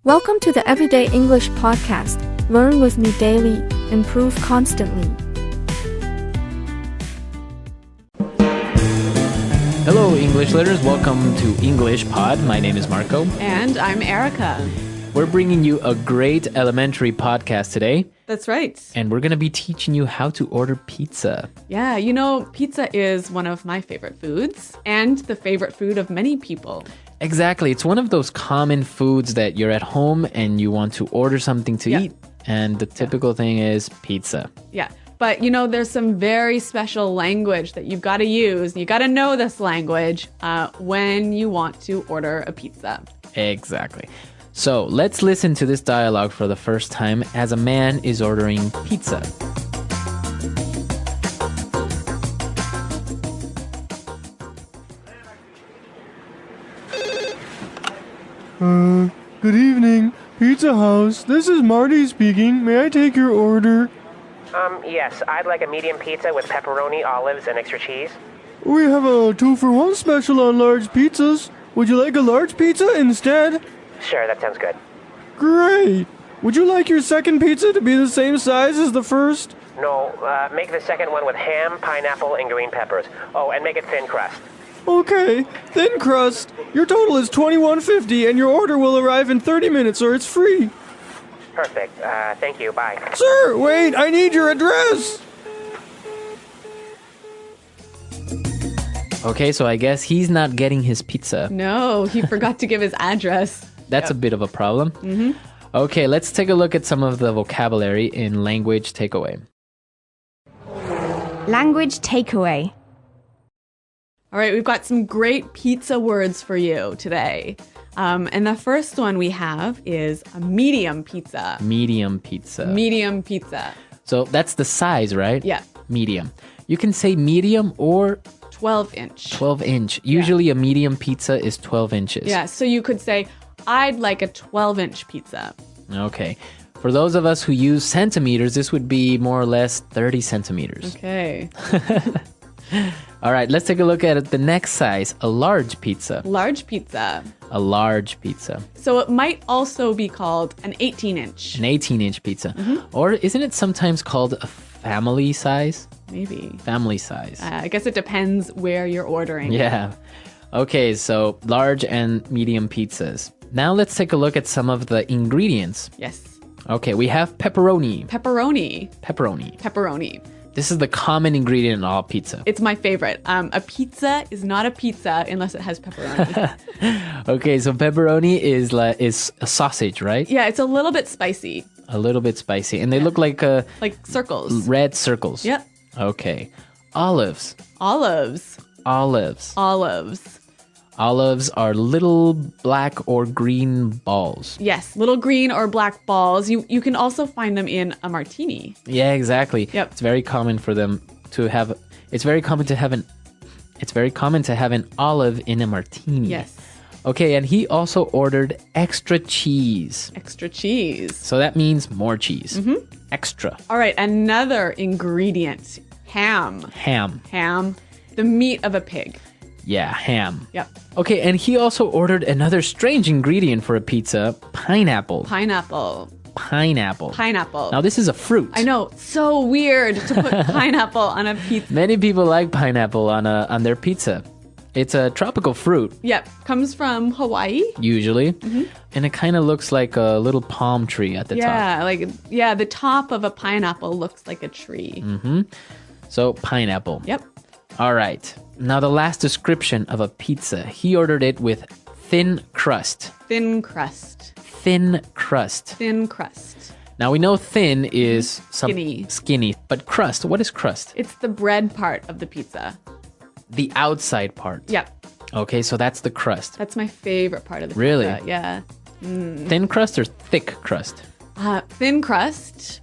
Welcome to the Everyday English Podcast. Learn with me daily, improve constantly. Hello, English learners. Welcome to English Pod. My name is Marco. And I'm Erica. We're bringing you a great elementary podcast today. That's right. And we're going to be teaching you how to order pizza. Yeah, you know, pizza is one of my favorite foods and the favorite food of many people. Exactly. It's one of those common foods that you're at home and you want to order something to eat. And the typical thing is pizza. Yeah. But, you know, there's some very special language that you've got to use. You got to know this language when you want to order a pizza. Exactly. So let's listen to this dialogue for the first time as a man is ordering pizza. Good evening. Pizza House. This is Marty speaking. May I take your order? Yes, I'd like a medium pizza with pepperoni, olives, and extra cheese. We have a 2-for-1 special on large pizzas. Would you like a large pizza instead? Sure, that sounds good. Great. Would you like your second pizza to be the same size as the first? No, make the second one with ham, pineapple, and green peppers. Oh, and make it thin crust. Okay. Thin crust. Your total is $21.50 and your order will arrive in 30 minutes or it's free. Perfect. Thank you. Bye. Sir, wait. I need your address. Okay, so I guess he's not getting his pizza. No, he forgot to give his address. That's a bit of a problem. Mm-hmm. Okay, let's take a look at some of the vocabulary in language takeaway. Language takeaway. All right, we've got some great pizza words for you today. And the first one we have is a medium pizza. Medium pizza. Medium pizza. So that's the size, right? Yeah. Medium. You can say medium or 12-inch. 12-inch. Usually a medium pizza is 12 inches. Yeah, so you could say, I'd like a 12-inch pizza. Okay. For those of us who use centimeters, this would be more or less 30 centimeters. Okay. All right, let's take a look at the next size, a large pizza. Large pizza. A large pizza. So it might also be called an 18-inch. An 18-inch pizza. Or isn't it sometimes called a family size? Maybe. Family size. I guess it depends where you're ordering. Yeah. Okay, so large and medium pizzas. Now let's take a look at some of the ingredients. Yes. Okay, we have pepperoni. Pepperoni. Pepperoni. Pepperoni. This is the common ingredient in all pizza. It's my favorite. A pizza is not a pizza unless it has pepperoni. Okay, so pepperoni is a sausage, right? Yeah, it's a little bit spicy. A little bit spicy. And they look like circles. red circles. Yep. Okay. Olives. Olives. Olives. Olives. Olives are little black or green balls. Yes, little green or black balls. You can also find them in a martini. Yeah, exactly. Yep. It's very common for them to have it's very common to have an olive in a martini. Yes. Okay, and he also ordered extra cheese. Extra cheese. So that means more cheese. Extra. All right, another ingredient. Ham. Ham. Ham. The meat of a pig. Yeah, ham. Yep. Okay, and he also ordered another strange ingredient for a pizza, pineapple. Pineapple. Pineapple. Pineapple. Now, this is a fruit. I know, so weird to put pineapple on a pizza. Many people like pineapple on their pizza. It's a tropical fruit. Yep, comes from Hawaii. Usually. And it kind of looks like a little palm tree at the top. Yeah, the top of a pineapple looks like a tree. So, pineapple. Yep. All right. Now, the last description of a pizza. He ordered it with thin crust. Thin crust. Thin crust. Thin crust. Now, we know thin is Skinny. But crust, what is crust? It's the bread part of the pizza. The outside part. Yep. Okay, so that's the crust. That's my favorite part of the Really? pizza. Yeah. Thin crust or thick crust? Thin crust.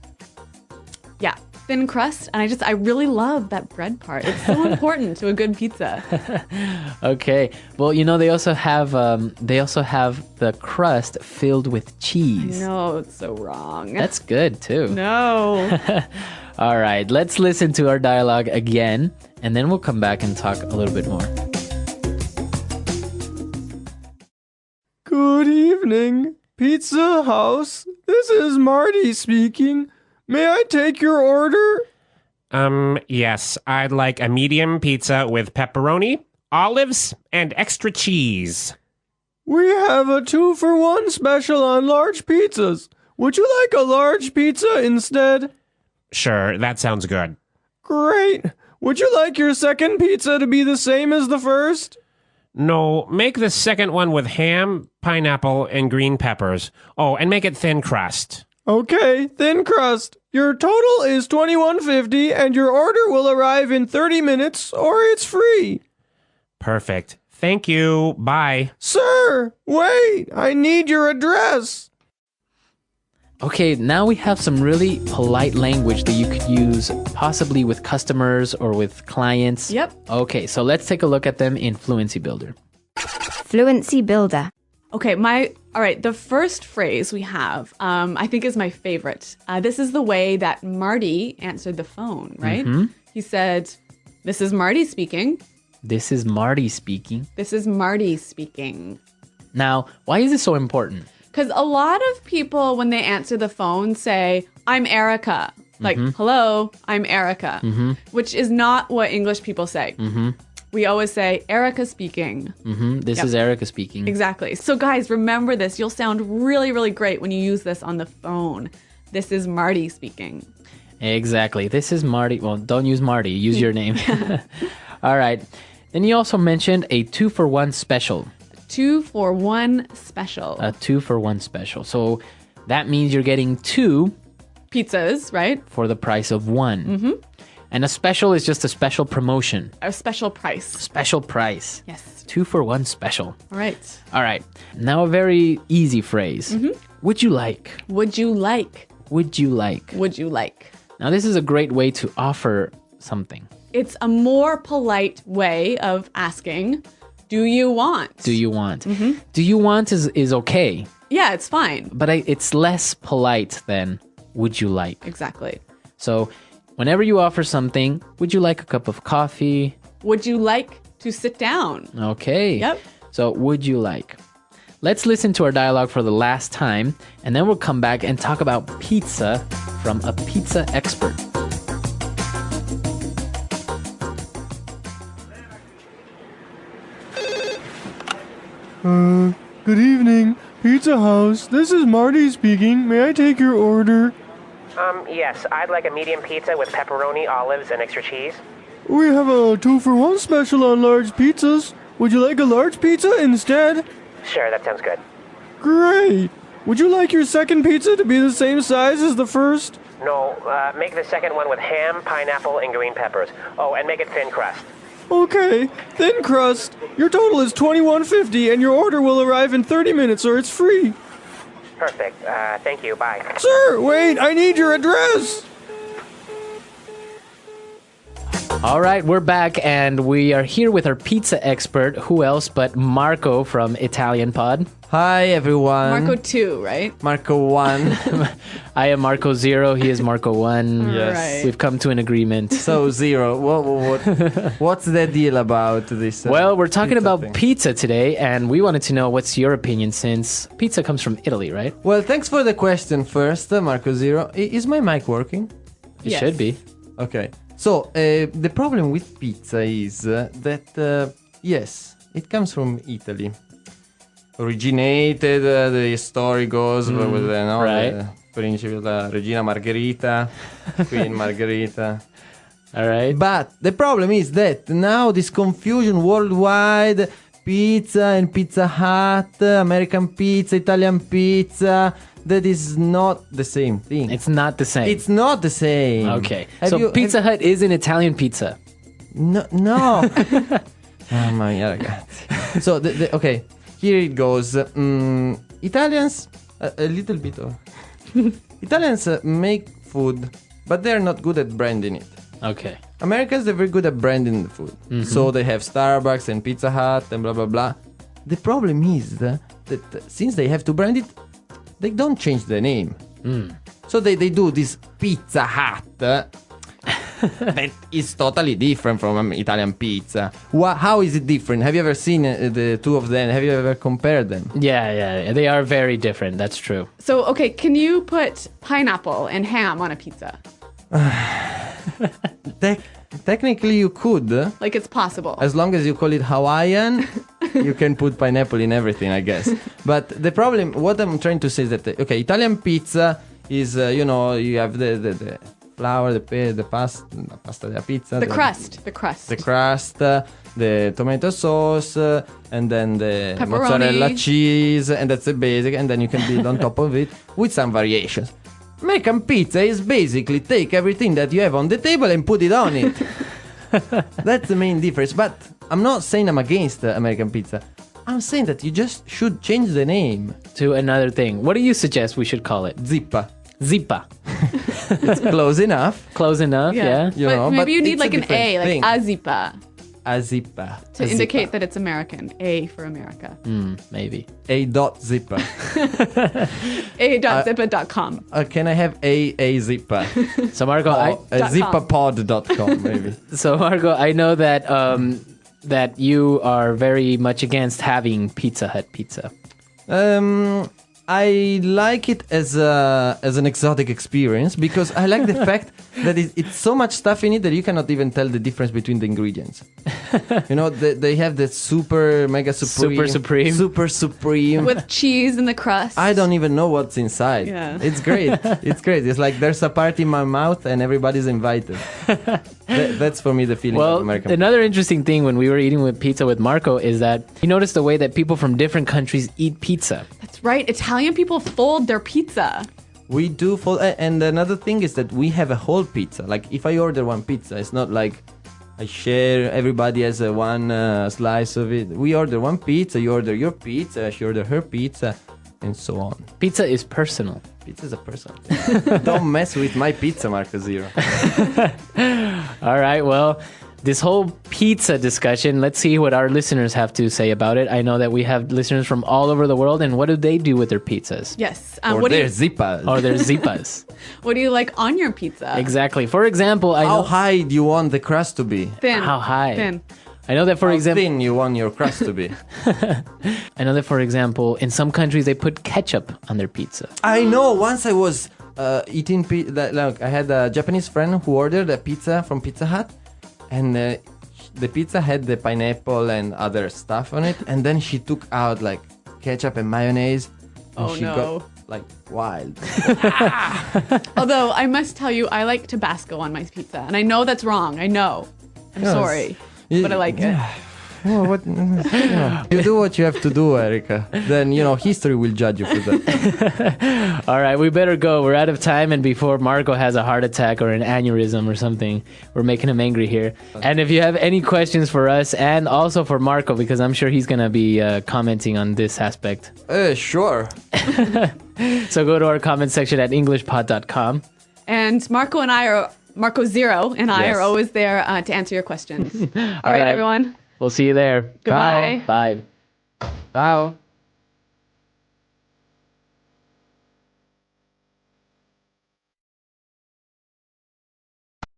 Yeah, thin crust. And I really love that bread part. It's so important to a good pizza. Okay. Well, you know, they also have the crust filled with cheese. No, it's so wrong. That's good too. No. All right, let's listen to our dialogue again, and then we'll come back and talk a little bit more. Good evening. Pizza House, this is Marty speaking. May I take your order? Yes. I'd like a medium pizza with pepperoni, olives, and extra cheese. We have a 2-for-1 special on large pizzas. Would you like a large pizza instead? Sure, that sounds good. Great. Would you like your second pizza to be the same as the first? No, make the second one with ham, pineapple, and green peppers. Oh, and make it thin crust. Okay, thin crust. Your total is $21.50 and your order will arrive in 30 minutes or it's free. Perfect. Thank you. Bye. Sir, wait, I need your address. Okay, now we have some really polite language that you could use possibly with customers or with clients. Yep. Okay, so let's take a look at them in Fluency Builder. Fluency Builder. Okay, all right, the first phrase we have, I think is my favorite. This is the way that Marty answered the phone, right? He said, "This is Marty speaking." This is Marty speaking. This is Marty speaking. Now, why is this so important? Because a lot of people, when they answer the phone, say, "I'm Erica." Like, "Hello, I'm Erica," which is not what English people say. We always say, "Erica speaking." This is Erica speaking. Exactly. So guys, remember this. You'll sound really, really great when you use this on the phone. This is Marty speaking. Exactly. This is Marty. Well, don't use Marty. Use your name. All right. Then you also mentioned a 2-for-1 special. 2-for-1 special. A 2-for-1 special. So that means you're getting 2 pizzas, right? for the price of 1. And a special is just a special promotion. A special price. Special price. Yes. 2-for-1 special. All right. All right. Now a very easy phrase. Would you like? Would you like? Would you like? Would you like? Now this is a great way to offer something. It's a more polite way of asking, do you want? Do you want? Do you want is okay, Yeah, it's fine. but it's less polite than would you like. Exactly. So whenever you offer something, would you like a cup of coffee? Would you like to sit down? Okay. Yep. So would you like? Let's listen to our dialogue for the last time, and then we'll come back and talk about pizza from a pizza expert. Good evening. Pizza House, this is Marty speaking. May I take your order? Yes. I'd like a medium pizza with pepperoni, olives, and extra cheese. We have a 2-for-1 special on large pizzas. Would you like a large pizza instead? Sure, that sounds good. Great. Would you like your second pizza to be the same size as the first? No, make the second one with ham, pineapple, and green peppers. Oh, and make it thin crust. Okay, thin crust. Your total is $21.50 and your order will arrive in 30 minutes or it's free. Perfect. Thank you. Bye. Sir, wait, I need your address. All right, we're back, and we are here with our pizza expert. Who else but Marco from Italian Pod? Hi everyone. Marco 2, right? Marco 1. I am Marco 0. He is Marco 1. Yes. Right. We've come to an agreement. So 0. What's the deal about this? Well, we're talking pizza about thing? pizza today, and we wanted to know what's your opinion since pizza comes from Italy, right? Well, thanks for the question first, Marco 0. Is my mic working? It Yes. should be. Okay. So, the problem with pizza is that, yes, it comes from Italy. Originated, the story goes with right. the Principe, la Regina Margherita, Queen Margherita. All right. But the problem is that now this confusion worldwide, pizza and Pizza Hut, American pizza, Italian pizza, that is not the same thing. It's not the same. It's not the same. Okay. So Pizza Hut is an Italian pizza. No. Oh my ragazzi. So, okay, here it goes. Italians, a little bit of... Italians make food, but they're not good at branding it. Okay. Americans, they're very good at branding the food. So they have Starbucks and Pizza Hut and blah, blah, blah. The problem is that since they have to brand it, they don't change the name. So they do this Pizza Hut. that is totally different from Italian pizza. How is it different? Have you ever seen the two of them? Have you ever compared them? Yeah, they are very different. That's true. So, okay, can you put pineapple and ham on a pizza? Technically, you could. Like it's possible. As long as you call it Hawaiian, you can put pineapple in everything, I guess. But the problem, what I'm trying to say is that, okay, Italian pizza is, you have the flour, the pasta della pizza. The crust. The crust, the tomato sauce, and then the Pepperoni. mozzarella cheese, and that's the basic, and then you can build on top of it with some variations. American pizza is basically take everything that you have on the table and put it on it. That's the main difference. But I'm not saying I'm against American pizza. I'm saying that you just should change the name. To another thing. What do you suggest we should call it? Zippa. Zippa. It's close enough. Close enough, yeah. But maybe you need it's like a an different A, like thing. Azipa, A zippa. to indicate that it's American. A for America. Maybe. A dot zippa. A.zippa.com. Can I have a zippa? So Marco, Zippapod.com maybe. I know that that you are very much against having Pizza Hut pizza. I like it as an exotic experience because I like the fact that it's so much stuff in it that you cannot even tell the difference between the ingredients. They have the super mega supreme, super supreme With cheese in the crust. I don't even know what's inside. Yeah. It's great. It's great. It's like there's a party in my mouth and everybody's invited. That's for me the feeling of Well, American. another interesting thing when we were eating with pizza with Marco is that you notice the way that people from different countries eat pizza. That's right. Italian people fold their pizza. We do fold, and another thing is that we have a whole pizza. Like if I order one pizza, it's not like I share. Everybody has one slice of it. We order one pizza. You order your pizza. She order her pizza, and so on. Pizza is personal. Pizza is a person. Don't mess with my pizza, Marco Zero. All right, well, this whole pizza discussion, let's see what our listeners have to say about it. I know that we have listeners from all over the world, and what do they do with their pizzas? Yes. Or What do their you zippas. Or their zippas. What do you like on your pizza? Exactly. For example, I How know high do you want the crust to be? Thin. how high. Thin. I know that for How example, thin you want your crust to be? in some countries they put ketchup on their pizza. I know. Once I was eating look, I had a Japanese friend who ordered a pizza from Pizza Hut, and the pizza had the pineapple and other stuff on it, and then she took out like ketchup and mayonnaise, and Oh, she no. got like wild. Although I must tell you, I like Tabasco on my pizza, and I know that's wrong. I know. I'm Yes. sorry, but I like it. Well, you do what you have to do, Erica. Then history will judge you for that. All right, we better go. We're out of time, and before Marco has a heart attack or an aneurysm or something, we're making him angry here. And if you have any questions for us and also for Marco, because I'm sure he's going to be commenting on this aspect. Sure. So go to our comment section at englishpod.com. And Marco Zero and I Yes. are always there to answer your questions. All right, right. everyone. We'll see you there. Goodbye. Bye. Ciao.